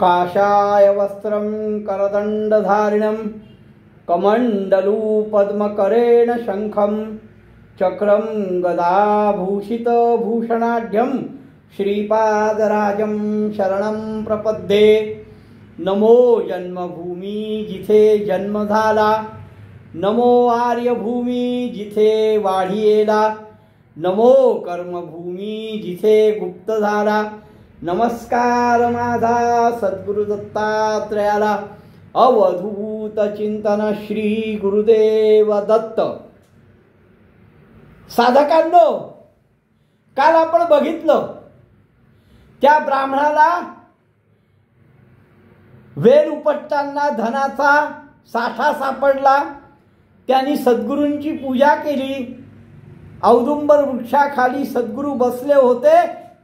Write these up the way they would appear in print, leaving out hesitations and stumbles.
काषाय वस्त्रं करदण्डधारिणं कमण्डलू पद्मकरेण शङ्खं चक्रं गदाभूषितभूषणाढ्यं श्रीपादराजं शरणं प्रपद्ये। नमो जन्मभूमी जिथे जन्म झाला, नमो आर्यभूमी जिथे वाढियेला, नमो कर्मभूमी जिथे गुप्त झाला। नमस्कार माझा सद्गुरु दत्तात्रयाला, अवधूत चिंतन श्री गुरुदेव दत्त। साधकांनो, काल आपण बघितलं त्या ब्राह्मणाला वेल उपटताना धनाचा साठा सापडला। त्यांनी सद्गुरूंची पूजा केली। औदुंबर वृक्षाखाली सद्गुरू बसले होते,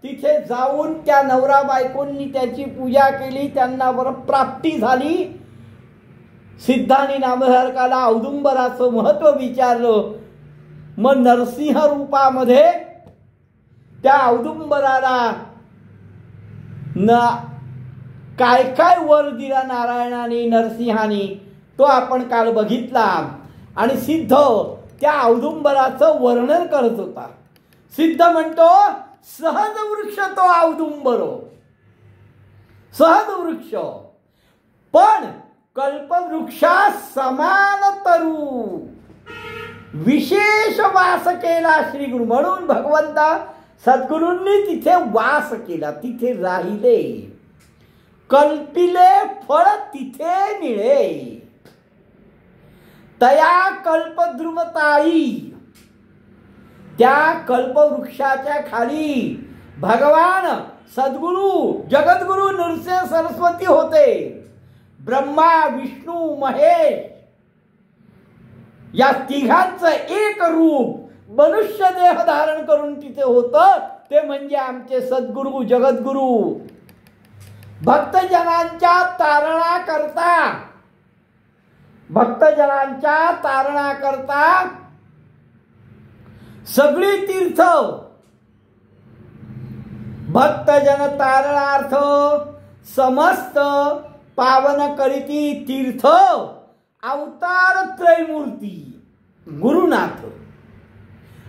तिथे जाऊन त्या नवरा बायकोंनी त्याची पूजा केली, त्यांना वरप्राप्ती झाली। सिद्धांनी नामधारकाला औदुंबराचं महत्व विचारलं। मग नरसिंह रूपामध्ये त्या औदुंबराला काय काय वर दिला नारायणाने नरसिंहाने, तो आपण काल बघितला। आणि सिद्ध त्या औदुंबराचं वर्णन करत होता। सिद्ध म्हणतो, सहज वृक्ष तो औदुंबरो, सहज वृक्ष, पण कल्पवृक्षा समान तरू विशेष वास केला श्री गुरु। म्हणून भगवंता सद्गुरूंनी तिथे वास केला, तिथे राहिले। कल्पिले फळ तिथे मिळे, तया कल्पद्रुमताई। त्या कल्पवृक्षाच्या खाली भगवान सद्गुरु जगद्गुरु नृसिंह सरस्वती होते। ब्रह्मा विष्णू महेश या तिघांचं एक रूप मनुष्य देह धारण करून तिथे होतं, ते म्हणजे आमचे सद्गुरु जगद्गुरु। भक्तजनांच्या तारणाकरता, भक्तजनांच्या तारणाकरता सगळी तीर्थ, भक्तजन तारणार्थ समस्त पावन करीती तीर्थ अवतार त्रैमूर्ती गुरुनाथ।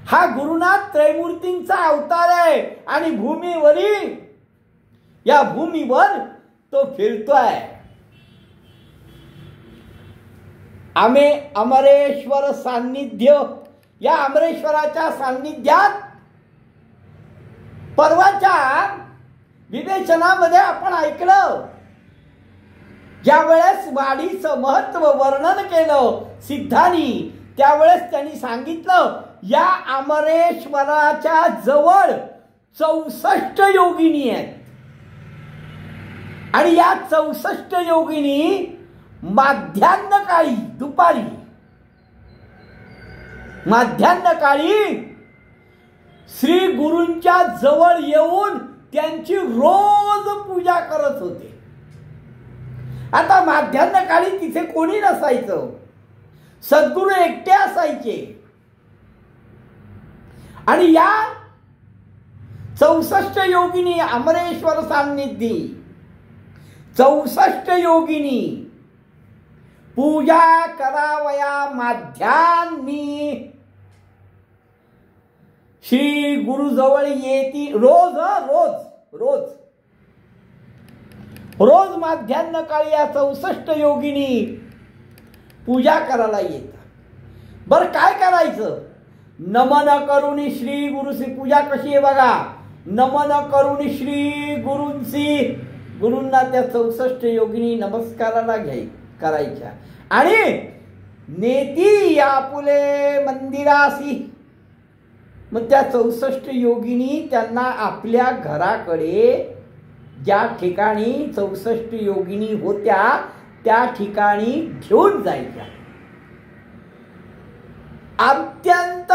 हा गुरुनाथ त्रैमूर्तींचा अवतार आहे आणि भूमीवरील या भूमीवर तो फिरतोय। अमरेश्वर सान्निध्य, या अमरेश्वराच्या सान्निध्यात परवाच्या विवेचनामध्ये आपण ऐकलं, ज्या वेळेस वाडीचं महत्व वर्णन केलं सिद्धांनी, त्यावेळेस त्यांनी सांगितलं या अमरेश्वराच्या जवळ 64 योगिनी आहेत। आणि या 64 योगिनी माध्यान्ह काळी, दुपारी माध्यान्ह काळी श्री गुरूंच्या जवळ येऊन त्यांची रोज पूजा करत होते। आता माध्यान्ह काळी तिथे कोणी नसायचं, सद्गुरू एकटे असायचे। आणि या 64 योगिनी अमरेश्वर सान्निधी, 64 योगिनी पूजा करावया माध्यान्ही श्री गुरु जवळ येती। रोज रोज रोज रोज माध्यान्ह काळी या 64 योगिनी पूजा करायला येतात। बर काय करायचं? नमन करुणी श्री गुरुसी, पूजा कशी आहे बघा, नमन करुणी श्री गुरूंसी, गुरूंना त्या 64 योगिनी नमस्काराला करायच्या आणि नेती आपुले मंदिरासी। मग त्या 64 योगिनी त्यांना आपल्या घराकडे, ज्या ठिकाणी 64 योगिनी होत्या त्या ठिकाणी घेऊन जायच्या। अत्यंत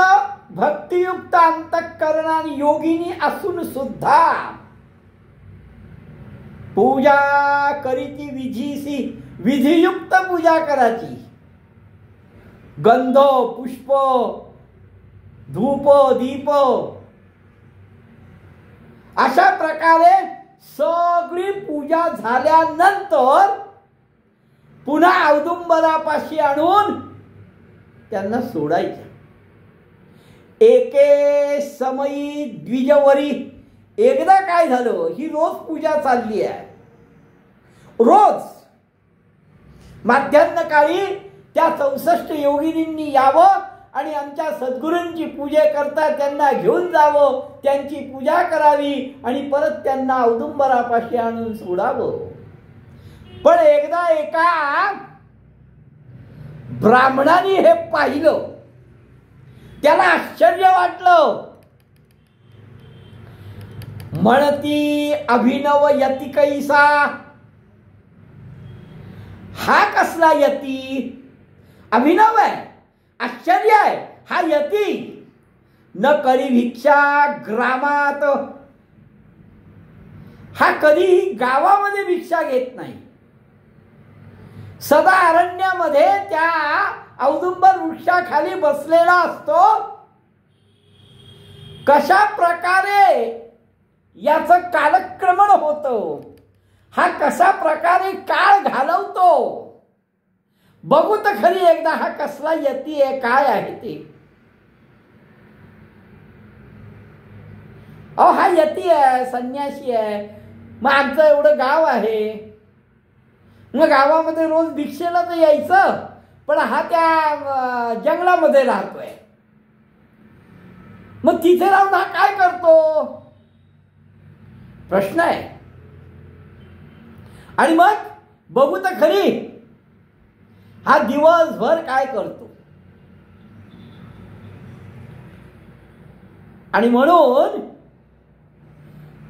भक्तियुक्त अंतःकरणाने योगिनी असून सुद्धा पूजा करीती विधीसी, विधियुक्त पूजा करायची। गंध पुष्प धूप दीप अशा प्रकारे सगळी पूजा झाल्यानंतर पुन्हा औदुंबरापाशी आणून त्यांना सोडायचं. एके समयी द्विजवरी. एकदा काय झालं, ही रोज पूजा चालली आहे. रोज माध्यान्ह काळी त्या 64 योगिनींनी यावं आणि आमच्या सद्गुरूंची पूजा करता त्यांना घेऊन जावं, त्यांची पूजा करावी आणि परत त्यांना औदुंबरापाशी आणून सोडावं. पण एकदा एका ब्राह्मणाने हे पाहिलं, त्याला आश्चर्य वाटलं. म्हणती अभिनव यती कैसा. हा कसला यती? अभिनव आहे, आश्चर्य आहे. हा यती न करी भिक्षा ग्रामात. हा कधीही गावामध्ये भिक्षा घेत नाही. सदा अरण्यामध्ये त्या औदुंबर वृक्षाखाली बसलेला असतो. कशा प्रकारे याचं कालक्रमण होतं, हा कसा प्रकारे काळ घालवतो, बघू तर खरी एकदा हा कसला यती आहे, काय आहे ते. अहो हा यती आहे, संन्यासी आहे. मग आमचं एवढं गाव आहे, मग गावामध्ये रोज भिक्षेला तर यायचं, पण हा त्या जंगलामध्ये राहतोय. मग तिथे राहून हा काय करतो, प्रश्न आहे. आणि मग बघू तर खरी हा दिवसभर काय करतो. आणि म्हणून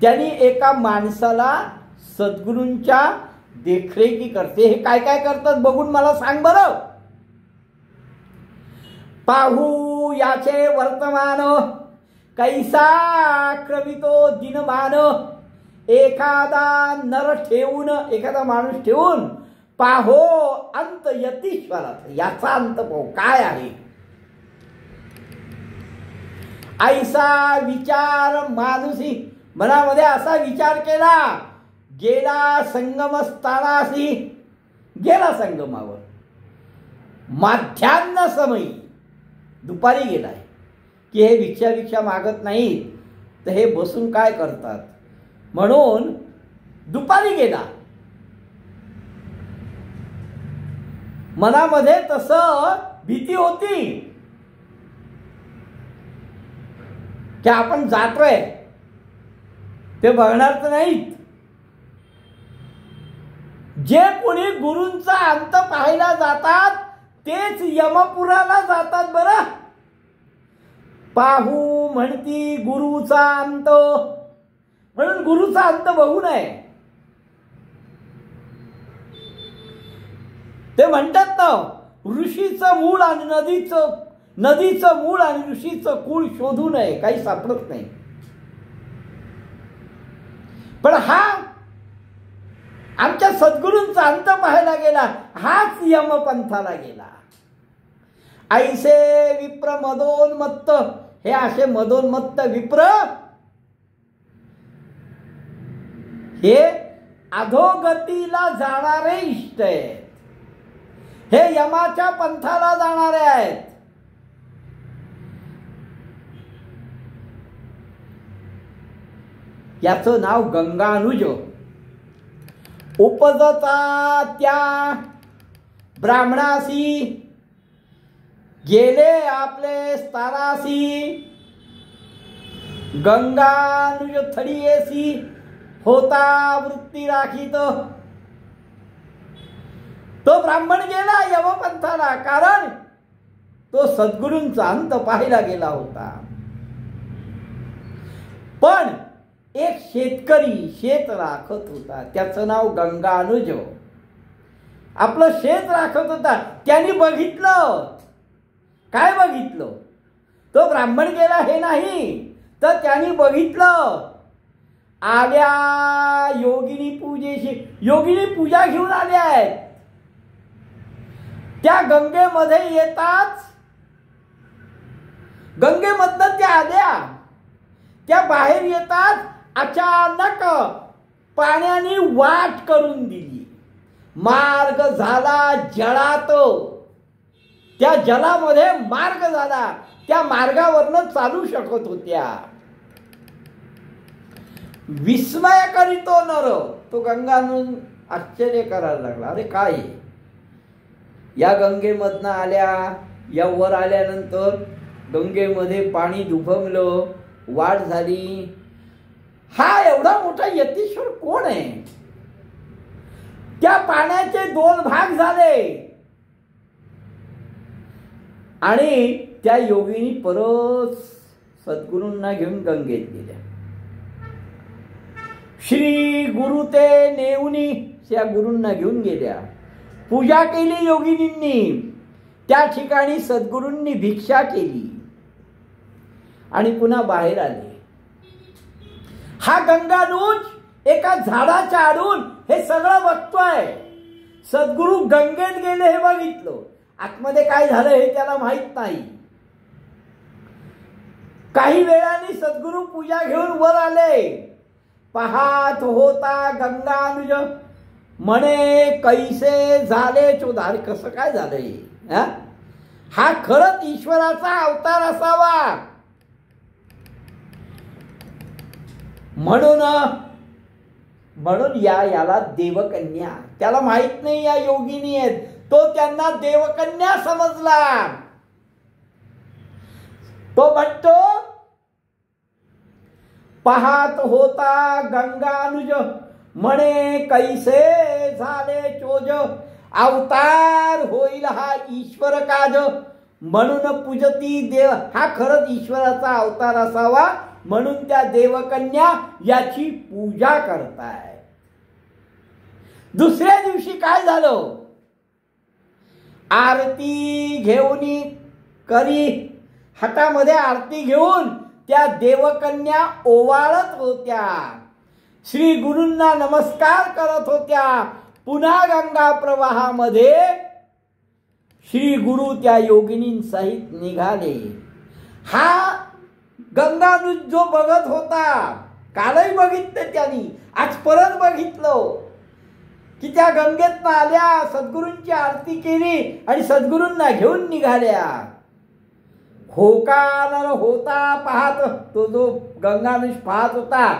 त्यांनी एका माणसाला सद्गुरूंच्या देखरेखी करते. हे काय काय करतात बघून मला सांग बरं. पाहू याचे वर्तमान कैसा क्रमितो दिनमान. एखादा नर ठेवून, एखादा माणूस ठेवून पाहो अंत यतीश्वरात. याचा अंत पाहू काय आहे. ऐसा विचार मानुसी. मनामध्ये असा विचार केला, गेला संगमस्थानासी. गेला संगमावर. माध्यान्ह समयी दुपारी गेलाय की हे भिक्षा मागत नाहीत, तर हे बसून काय करतात, म्हणून दुपारी गेला. मनामध्ये तसं भीती होती की आपण जातोय, ते बघणार तर नाहीत. जे कोणी गुरूंचा अंत पाहायला जातात तेच यमपुराला जातात बरं. पाहू म्हणती गुरुचा अंत, म्हणून गुरुचा अंत बघू नये. ते म्हणतात ना, ऋषीचं मूळ आणि नदीचं मूळ आणि ऋषीचं कुळ शोधू नये, काही सापडत नाही. पण हा आमच्या सद्गुरूंचा अंत पाहायला गेला, हाच यमपंथाला गेला. ऐसे विप्र मदोन्मत्त. हे असे मदोन्मत्त विप्र हे अधोगतीला जाणारे इष्ट आहेत. हे यमाच्या पंथाला जाणारे आहेत. याचं नाव गंगानुज. उपजता त्या ब्राह्मणासी गेले आपले स्थानासी. गंगानुज थडीयेसी होता वृत्ती राखीत. तो ब्राह्मण गेला यमपंथाला, कारण तो सद्गुरूंचा अंत पाहायला गेला होता. पण एक शेतकरी शेत राखत होता, त्याचं नाव गंगानुज. आपलं शेत राखत होता. त्यांनी बघितलं. काय बघितलं? तो ब्राह्मण गेला हे नाही, तर त्यांनी बघितलं आल्या योगिनी पूजेशी. योगिनी पूजा घेऊन आल्या आहेत. त्या गंगेमध्ये येताच, गंगेमधनं त्या आल्या, त्या बाहेर येतात. अचानक पाण्याने वाट करून दिली, मार्ग झाला जळात, त्या जलामध्ये मार्ग झाला, त्या मार्गावरनं चालू शकत होत्या. विस्मय करीतो नर, तो गंगानून आश्चर्य करायला लागला. अरे काय या गंगेमधनं आल्या, या वर आल्यानंतर गंगेमध्ये पाणी दुभंगलं, वाढ झाली, हा एवढा मोठा यतीश्वर कोण आहे? त्या पाण्याचे 2 भाग झाले आणि त्या योगिनी परत सद्गुरूंना घेऊन गंगेत गेल्या. श्री गुरु ते नेऊनी त्या गुरूंना घेऊन गेल्या. पूजा केली योगिनींनी, त्या ठिकाणी सद्गुरूंनी भिक्षा केली आणि पुन्हा बाहेर आले. हा गंगानूज एका झाडाच्या आडून हे सगळं बघतोय. सद्गुरू गंगेत गेले हे बघितलं, आतमध्ये काय झालं हे त्याला माहित नाही. काही वेळाने सद्गुरू पूजा घेऊन वर आले. पाहत होता गंगानुज म्हणे कैसे झाले चोधार. कसं काय झालंय? हा खरंच ईश्वराचा अवतार असावा. म्हणून याला देवकन्या, त्याला माहित नाही या योगिनी आहेत, तो त्यांना देवकन्या समजला. तो म्हणतो पाहत होता गंगानुज म्हणे कैसे झाले चोज, अवतार होईल हा ईश्वर काज, म्हणून पूजती देव. हा खरंच ईश्वराचा अवतार असावा म्हणून त्या देवकन्या याची पूजा करताय. दुसऱ्या दिवशी काय झालं? आरती घेऊन करी, हातामध्ये आरती घेऊन त्या देवकन्या ओवाळत होत्या, श्री गुरूंना नमस्कार करत होत्या. पुन्हा गंगा प्रवाहामध्ये श्री गुरु त्या योगिनींसहित निघाले. हा गंगानुज जो बघत होता, कालही बघितलं त्यांनी, आज परत बघितलं की त्या गंगेतनं आल्या, सद्गुरूंची आरती केली आणि सद्गुरूंना घेऊन निघाल्या. होकार होता पाहत, तो जो गंगानुज पाहत होता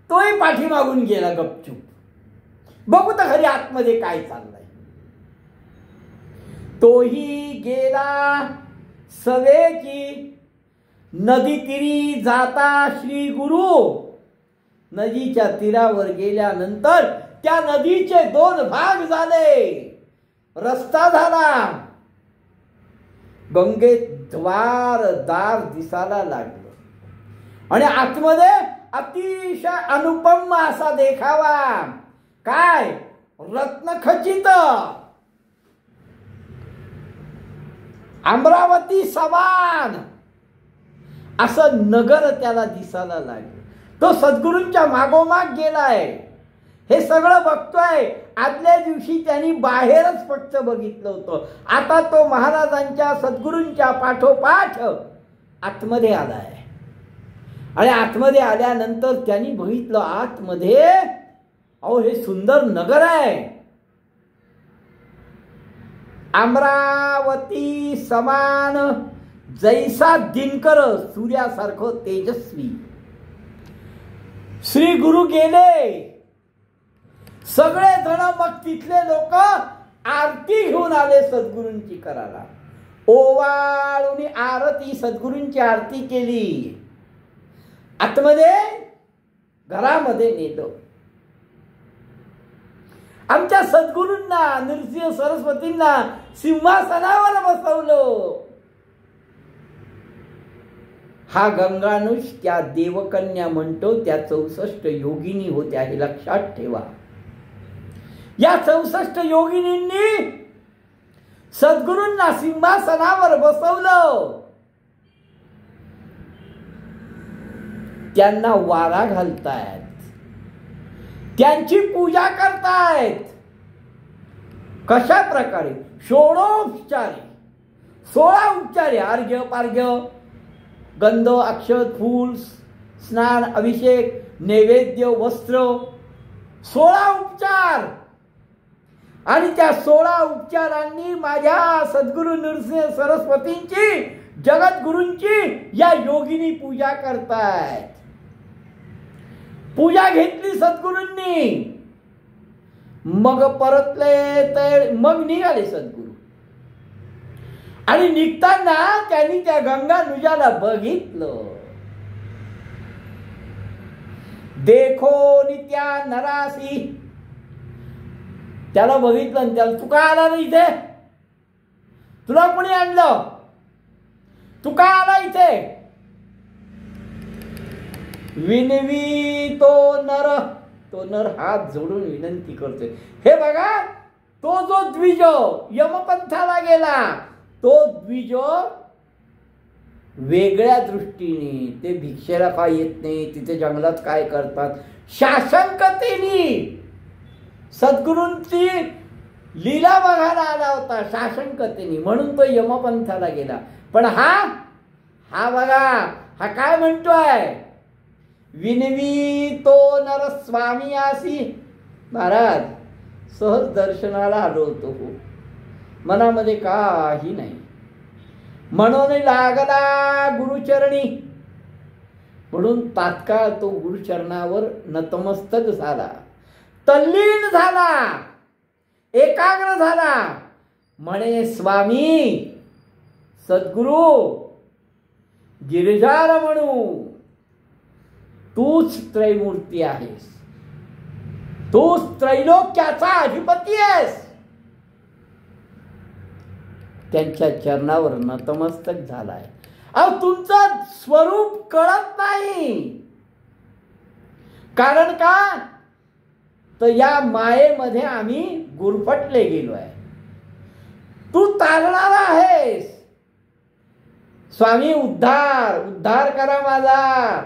तोही पाठीमागून गेला गपचूप. बघू तर खरी आतमध्ये काय चाललंय. तोही गेला सवेची, नदी तीरी जाता श्री गुरु. नदीच्या तीरावर गेल्यानंतर त्या नदीचे 2 भाग झाले, रस्ता झाला. गंगेत दार दिसायला लागलं आणि आतमध्ये अतिशय अनुपम असा देखावा. काय? रत्नखचित अमरावती समान असं नगर त्याला दिसायला लागलं. तो सद्गुरूंच्या मागोमाग गेलाय, हे सगळं बघतोय. आदल्या दिवशी त्यांनी बाहेरच फक्त बघितलं होतं, आता तो महाराजांच्या सद्गुरूंच्या पाठोपाठ आतमध्ये आलाय. आणि आतमध्ये आल्यानंतर त्यांनी बघितलं आतमध्ये, अहो हे सुंदर नगर आहे, अमरावती समान जैसा दिनकर, सूर्यासारखं तेजस्वी. श्री गुरु गेले, सगळे जण मग तिथले लोक आरती घेऊन आले सद्गुरूंची करायला. ओवाळून आरती, सद्गुरूंची आरती केली. आतमध्ये घरामध्ये नेलं. आमच्या सद्गुरूंना, नृसिंह सरस्वतींना सिंहासनावर बसवलं. हा गंगानुज त्या देवकन्या म्हणतो त्या 64 योगिनी होत्या, हे लक्षात ठेवा. या 64 योगिनींनी सद्गुरूंना सिंहासनावर बसवलं. त्यांना वारा घालतायत, त्यांची पूजा करतायत. कशा प्रकारे? षोडोपचारे, 16 उपचारे, अर्घ्य पार्घ्य, गंध अक्षत फूल, स्नान, अभिषेक, नैवेद्य, वस्त्र, 16 उपचार, आणि त्या 16 उपचारांनी माझ्या सद्गुरु नृसिंह सरस्वतींची, जगद्गुरूंची या योगिनी पूजा करतायत. पूजा घेतली सद्गुरूंनी. मग परतले तर मग निघाले सद्गुरू. आणि निघताना त्यांनी त्या गंगानुजाला बघितलं. देखो नित्या नरासी, त्याला बघितलं आणि त्याला, तू का आला ना इथे? तुला कोणी आणलं? तू का आला इथे? विनवी तो नर हात जोडून विनंती करतोय. हे बघा, तो जो द्विज यमपंथाला गेला, तो द्विज वेगळ्या दृष्टीने, ते भिक्षेला काय येत नाही, तिथे जंगलात काय करतात, शासनकतेने सद्गुरूंची लीला बघायला आला होता, शासनकतेने, म्हणून तो यमपंथाला गेला. पण हा बघा, हा काय म्हणतोय? विनवी तो नर स्वामी आसी. महाराज, सहज दर्शनाला आलो होतो, मनामध्ये काही नाही, म्हणून लागला गुरुचरणी. म्हणून तात्काळ तो गुरुचरणावर नतमस्तक झाला, तल्लीन झाला, एकाग्र झाला. म्हणे, स्वामी सद्गुरु गिरिजार म्हणू, तूच त्रैमूर्ती आहेस, तूच त्रैलोक्याचा अधिपती आहेस. त्यांच्या चरणावर नतमस्तक झालाय. अहो, तुमचं स्वरूप कळत नाही. कारण का? तर या मायेमध्ये आम्ही गुरफटले गेलो आहे. तू तारणारा आहेस. स्वामी, उद्धार करा माझा,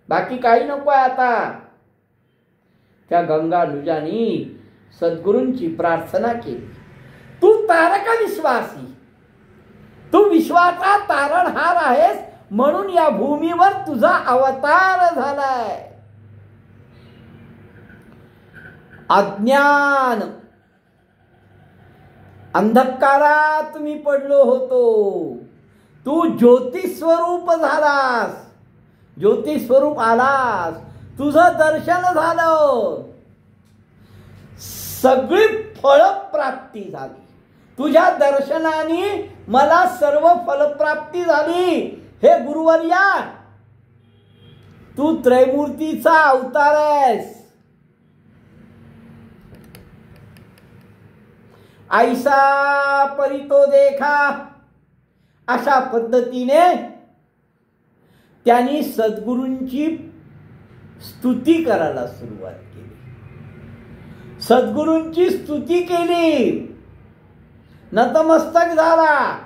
बाकी काही नको आहे आता. त्या गंगानुजानी सद्गुरूंची प्रार्थना केली. तू तारक विश्वासी, तू विश्वाचा तारणहार आहेस, म्हणून या भूमीवर तुझा अवतार झालाय. अज्ञान अंधकारात मी पडलो होतो, तू ज्योतिस्वरूप झालास, ज्योतिस्वरूप आलास, तुझं दर्शन झालं, सगळी फळप्राप्ती झाली. तुझ्या दर्शनाने मला सर्व फलप्राप्ती झाली. हे गुरुवर्या, तू त्रैमूर्तीचा अवतार आहेस. ऐसा परितो देखा, अशा पद्धतीने त्यांनी सद्गुरूंची स्तुती करायला सुरुवात केली. सद्गुरूंची स्तुती केली, नतमस्तक झाला.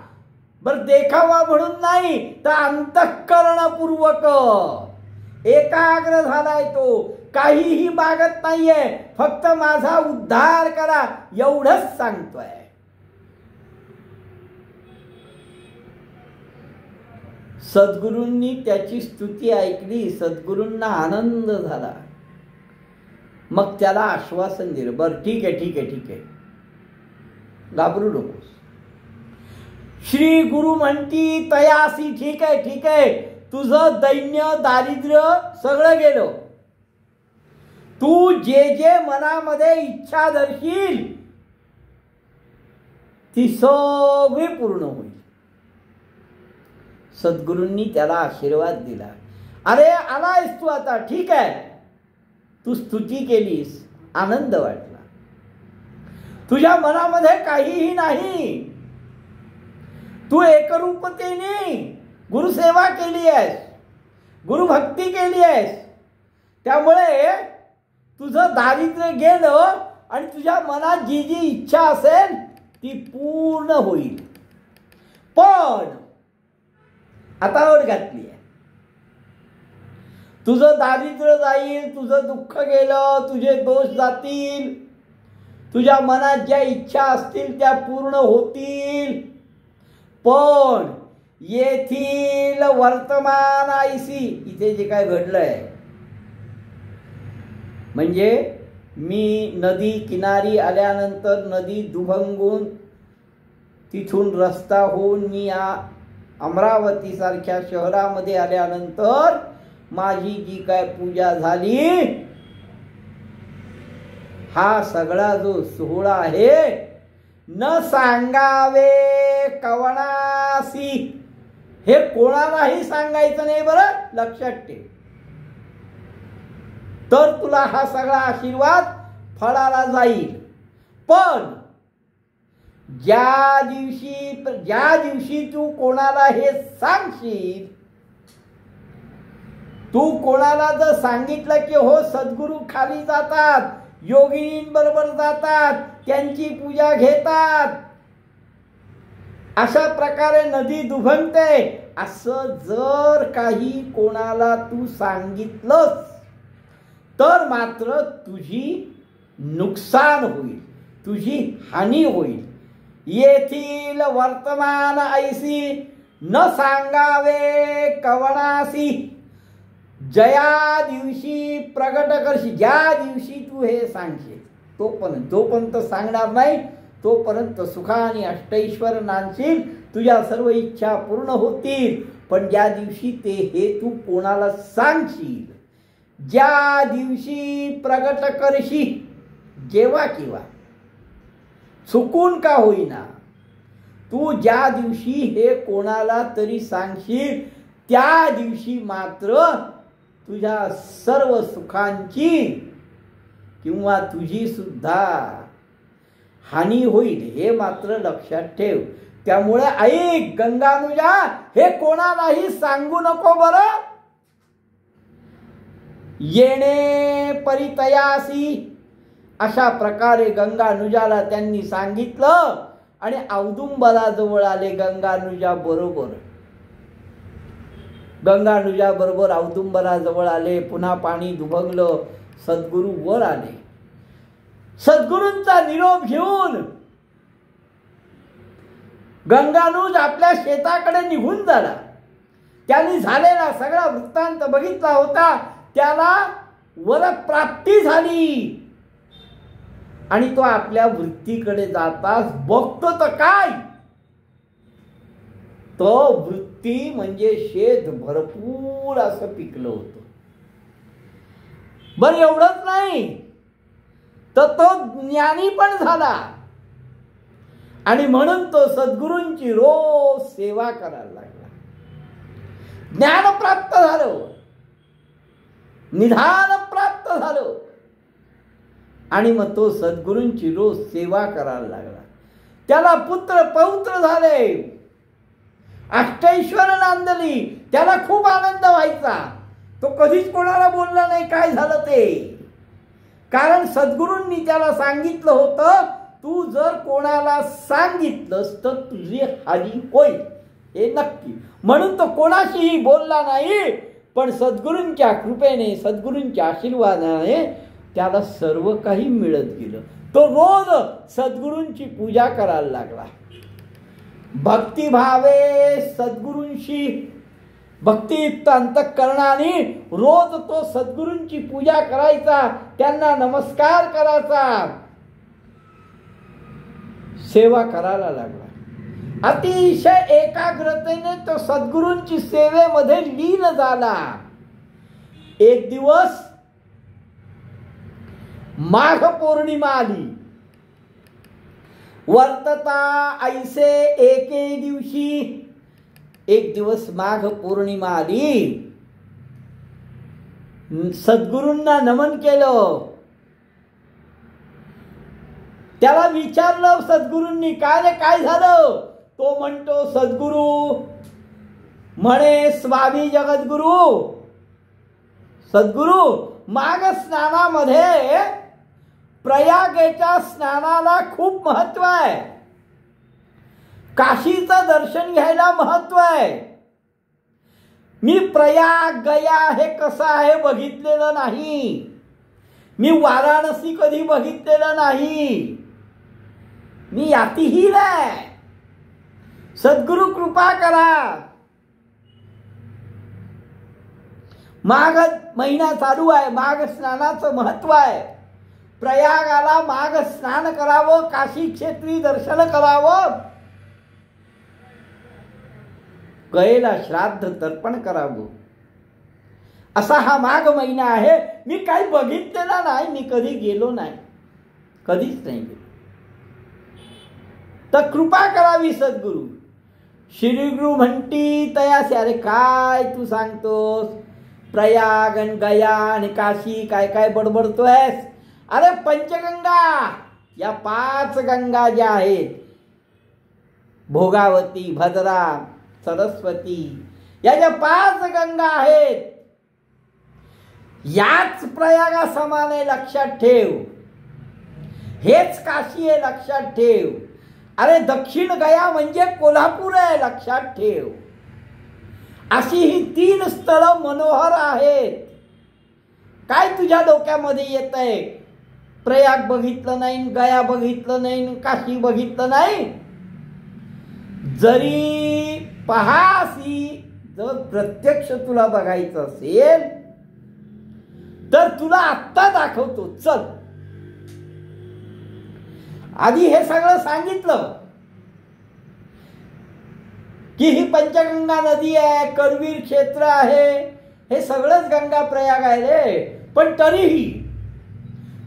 बर, देखावा म्हणून नाही, तर अंतःकरणपूर्वक एकाग्र झालाय तो. काहीही मागत नाहीये, फक्त माझा उद्धार करा एवढंच सांगतोय. सद्गुरूंनी त्याची स्तुती ऐकली, सद्गुरूंना आनंद झाला. मग त्याला आश्वासन दिलं, बरं ठीक आहे, ठीक आहे, ठीक आहे, घाबरू नकोस. श्री गुरु म्हणती तयासी, ठीक आहे, ठीक आहे, तुझं दैन्य दारिद्र्य सगळं गेलं. तू जे जे मनामध्ये इच्छा धरशील ती सगळी पूर्ण होईल. सद्गुरूंनी त्याला आशीर्वाद दिला. अरे आलायस तू आता, ठीक आहे, तू स्तुती केलीस, आनंद वाटला. तुझ्या मनामध्ये काहीही नाही, तू एकरूपतेने गुरुसेवा केली आहेस, गुरुभक्ती केली आहेस, त्यामुळे तुझं दारिद्र्य गेलं आणि तुझ्या मनात जी जी इच्छा असेल ती पूर्ण होईल. पण आता अट घातली आहे, तुझं दारिद्र्य जाईल, तुझं दुःख गेलं, तुझे दोष जातील, तुझ्या मनात ज्या इच्छा असतील त्या पूर्ण होतील. पण येथील वर्तमान आयसी, इथे जे काय घडलंय म्हणजे मी नदी किनारी आल्यानंतर नदी दुभंगून तिथून रस्ता होऊन मी या अमरावतीसारख्या शहरामध्ये आल्यानंतर माझी जी काय पूजा झाली, हा सगळा जो सोहळा आहे, न सांगावे कवणासी, हे कोणालाही सांगायचं नाही बरं, लक्षात ठेव. तर तुला हा सगळा आशीर्वाद फळाला जाईल. पण ज्या दिवशी तू कोणाला हे सांगशील, तू कोणाला जर सांगितलं की हो सद्गुरू खाली जातात, योगिनींबरोबर जातात, त्यांची पूजा घेतात, अशा प्रकारे नदी दुभंगते, असं जर काही कोणाला तू सांगितलंस तर मात्र तुझी नुकसान होईल, तुझी हानी होईल. येथील वर्तमान ऐसी न सांगावे कवणासी, जया दिवशी प्रगट करशी, ज्या दिवशी तू हे सांगशील जोपर्यंत सांगणार नाही तोपर्यंत सुखा आणि अष्टैश्वर नांदशील, तुझ्या सर्व इच्छा पूर्ण होतील. पण ज्या दिवशी हे तू कोणाला सांगशील, ज्या दिवशी प्रगट करशी, जेव्हा किंवा चुकून का होईना तू ज्या दिवशी हे कोणाला तरी सांगशील, त्या दिवशी मात्र तुझ्या सर्व सुखांची किंवा तुझी सुद्धा हानी होईल, हे मात्र लक्षात ठेव. त्यामुळे ऐक गंगानुजा, हे कोणालाही सांगू नको बरं. येणे परितयासी, अशा प्रकारे गंगानुजाला त्यांनी सांगितलं आणि औदुंबरा जवळ आले. गंगानुजा बरोबर औदुंबरा जवळ आले. पुन्हा पाणी दुभंगलं. सद्गुरू वर आले. सद्गुरूंचा निरोप घेऊन गंगानुज आपल्या शेताकडे निघून झाला. त्यांनी झालेला सगळा वृत्तांत बघितला होता. त्याला वरप्राप्ती झाली आणि तो आपल्या वृत्तीकडे जाताच बघतो तर काय, तो वृत्ती म्हणजे शेत भरपूर असं पिकलं होतं. बरं एवढंच नाही तर तो ज्ञानी पण झाला आणि म्हणून तो सद्गुरूंची रोज सेवा करायला लागला. ज्ञान प्राप्त झालं, निधान प्राप्त झालं आणि मग तो सद्गुरूंची रोज सेवा करायला लागला. त्याला पुत्र पौत्र झाले, अष्टैश्वर नांदली. त्याला खूप आनंद व्हायचा. तो कधीच कोणाला बोलला नाही काय झालं ते, कारण सद्गुरूंनी त्याला सांगितलं होतं, तू जर कोणाला सांगितलंस तर तुझी हानी होईल, हे नक्की. म्हणून तो कोणाशीही बोलला नाही. पण सद्गुरूंच्या कृपेने, सद्गुरूंच्या आशीर्वादाने त्याला सर्व काही मिळत गेलं. तो रोज सद्गुरूंची पूजा करायला लागला. भक्तिभावे सद्गुरूंशी, भक्तियुक्त अंतःकरणाने रोज तो सद्गुरूंची पूजा करायचा, त्यांना नमस्कार करायचा, सेवा करायला लागला. अतिशय एकाग्रतेने तो सद्गुरूंची सेवेमध्ये लीन झाला. एक दिवस माघ पौर्णिमा आली. वर्तता ऐसे एके दिवशी, एक दिवस माघ पौर्णिमा आली. सद्गुरूंना नमन केलं. त्याला विचारलं सद्गुरूंनी, काय रे काय झालं? तो म्हणतो, सद्गुरू म्हणे स्वामी जगद्गुरू, सद्गुरू माघ स्नानामध्ये प्रयागेच्या स्नानाला खूप महत्व आहे. काशीचं दर्शन घ्यायला महत्व आहे. मी प्रयाग गया हे कसं आहे बघितलेलं नाही. मी वाराणसी कधी बघितलेलं नाही. मी यातीहीर आहे. सद्गुरू कृपा करा. माघ महिना चालू आहे, माघ स्नानाचं महत्व आहे. प्रयागाला माघ स्नान करावं, काशी क्षेत्री दर्शन करावं, गयेला श्राद्ध तर्पण करावं, असा हा माघ महिना आहे. मी काही बघितलेला नाही, मी कधी गेलो नाही, कधीच नाही गेलो. तर कृपा करावी सद्गुरू. श्रीगुरु म्हणती तयासे. अरे काय तू सांगतोस, प्रयाग आणि गया आणि काशी काय काय बडबडतोयस. अरे पंचगंगा, या 5 गंगा ज्या आहेत, भोगावती, भद्रा, सरस्वती, या ज्या 5 गंगा आहेत, याच प्रयागा समान आहे, लक्षात ठेव. हेच काशी आहे, लक्षात ठेव. अरे दक्षिण गया म्हणजे कोल्हापूर आहे, लक्षात ठेव. अशी ही 3 स्थळं मनोहर आहेत. काय तुझ्या डोक्यामध्ये येत आहे? प्रयाग बघितलं नाही, गया बघितलं नाही, काशी बघितलं नाही. जरी पहासी, जर प्रत्यक्ष तुला बघायचं असेल तर तुला आत्ता दाखवतो, चल. आधी हे सगळं सांगितलं की ही पंचगंगा नदी आहे, करवीर क्षेत्र आहे, हे सगळंच गंगा प्रयाग आहे रे. पण तरीही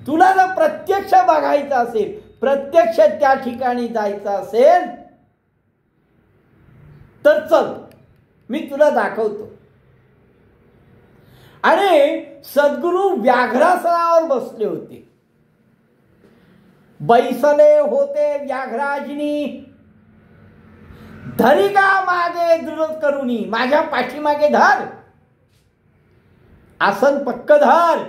तुला जर प्रत्यक्ष बघायचं असेल, प्रत्यक्ष त्या ठिकाणी जायचं असेल तर चल, मी तुला दाखवतो. आणि सद्गुरु व्याघ्रासनावर बसले होते. बैसले होते व्याघ्राजनी, धरिगा मागे दृढ करुनी. माझ्या पाठीमागे धर, आसन पक्क धर,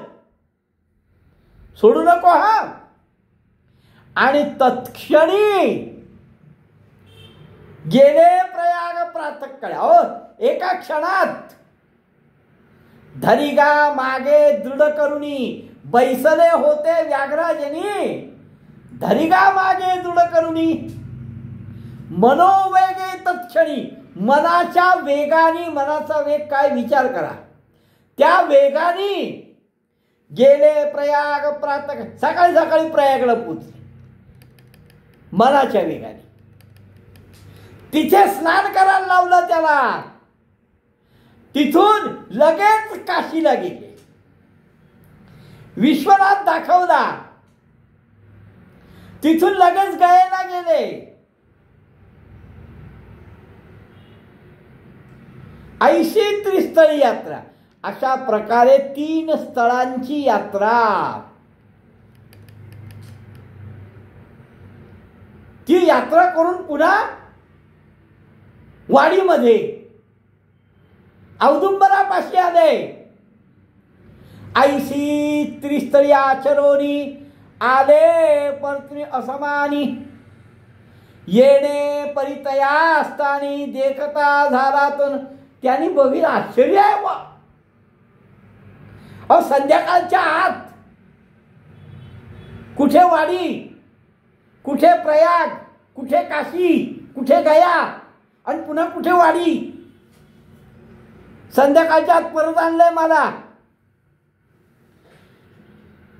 सोडू नको हा. आणि तत्क्षणी गेले प्रयाग प्रातःकाळी. अहो, एका क्षणात धरिगा मागे दृढ करुनी, बैसले होते व्याघ्राजनी, धरिगा मागे दृढ करुनी, मनोवेगे तत्क्षणी. मनाच्या वेगाने, मनाचा वेग काय विचार करा, त्या वेगाने गेले प्रयाग प्रातः. सकाळी सकाळी प्रयागला पोचले मनाच्या वेगाने. तिथे स्नान करायला लावलं त्याला. तिथून लगेच काशीला गेले, विश्वनाथ दाखवला. तिथून लगेच गयेला गेले. ऐशी त्रिस्थळी यात्रा. अशा प्रकारे 3 स्थळांची यात्रा. ती यात्रा करून पुन्हा वाडीमध्ये औदुंबरापाशी आले. ऐशी त्रिस्थळी आचरोनी आले परतुनी असमानी, येणे परितया असतानी देखता झालातून. त्यांनी बघितलं, आश्चर्य आहे बा. अहो, संध्याकाळच्या आत कुठे वाडी, कुठे प्रयाग, कुठे काशी, कुठे गया आणि पुन्हा कुठे वाडी. संध्याकाळच्या आत परत आणलंय मला.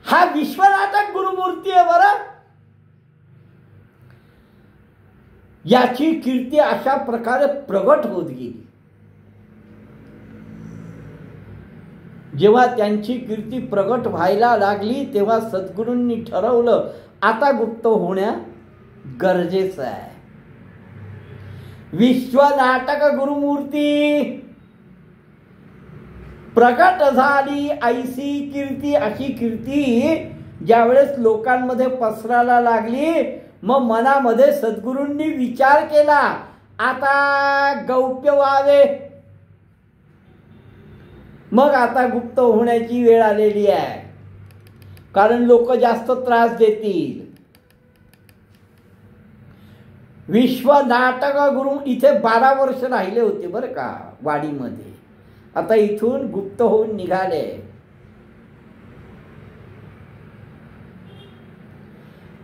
हा विश्वनाथक गुरुमूर्ती आहे बरं. याची कीर्ती अशा प्रकारे प्रगट होत गेली. जेव्हा त्यांची कीर्ती प्रगट व्हायला लागली तेव्हा सद्गुरूंनी ठरवलं, आता गुप्त होण्या गरजेचं आहे. विश्वनाटक गुरुमूर्ती प्रगट झाली. ऐसी कीर्ती, अशी कीर्ती ज्यावेळेस लोकांमध्ये पसरायला लागली, मग मनामध्ये सद्गुरूंनी विचार केला, आता गौप्य व्हावे. मग आता गुप्त होण्याची वेळ आलेली आहे, कारण लोक जास्त त्रास देतील. विश्वनाटक गुरु इथे 12 वर्ष राहिले होते बरं का वाडीमध्ये. आता इथून गुप्त होऊन निघाले.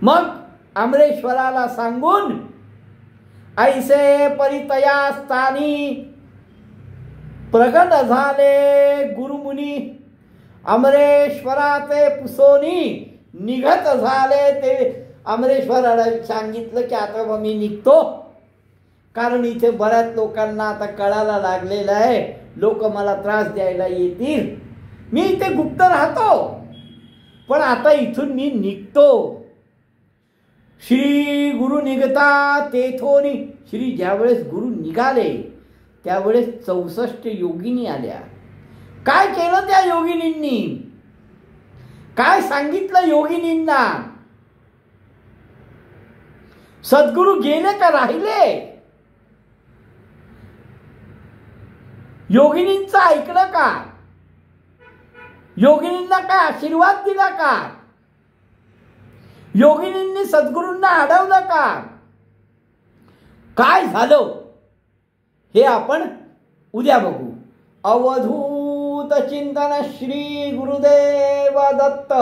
मग अमरेश्वराला सांगून, ऐसे परितया स्थानी प्रगट झाले गुरुमुनी अमरेश्वराचे पुसोनी, निघत झाले ते अमरेश्वराला सांगितलं की आता मग मी निघतो, कारण इथे बऱ्याच लोकांना आता कळायला लागलेलं आहे, लोक मला त्रास द्यायला येतील, मी इथे गुप्त राहतो, पण आता इथून मी निघतो. श्री गुरु निघता तेथोनी, श्री ज्यावेळेस गुरु निघाले त्यावेळेस 64 योगिनी आल्या. काय केलं त्या योगिनींनी, काय सांगितलं योगिनींना? सद्गुरु गेले का राहिले? योगिनींचं ऐकलं का? योगिनींना काय आशीर्वाद दिला का? योगिनींनी सद्गुरूंना अडवलं का? काय झालं हे आपण उद्या बघू. अवधूत चिंतन श्री गुरुदेव दत्त.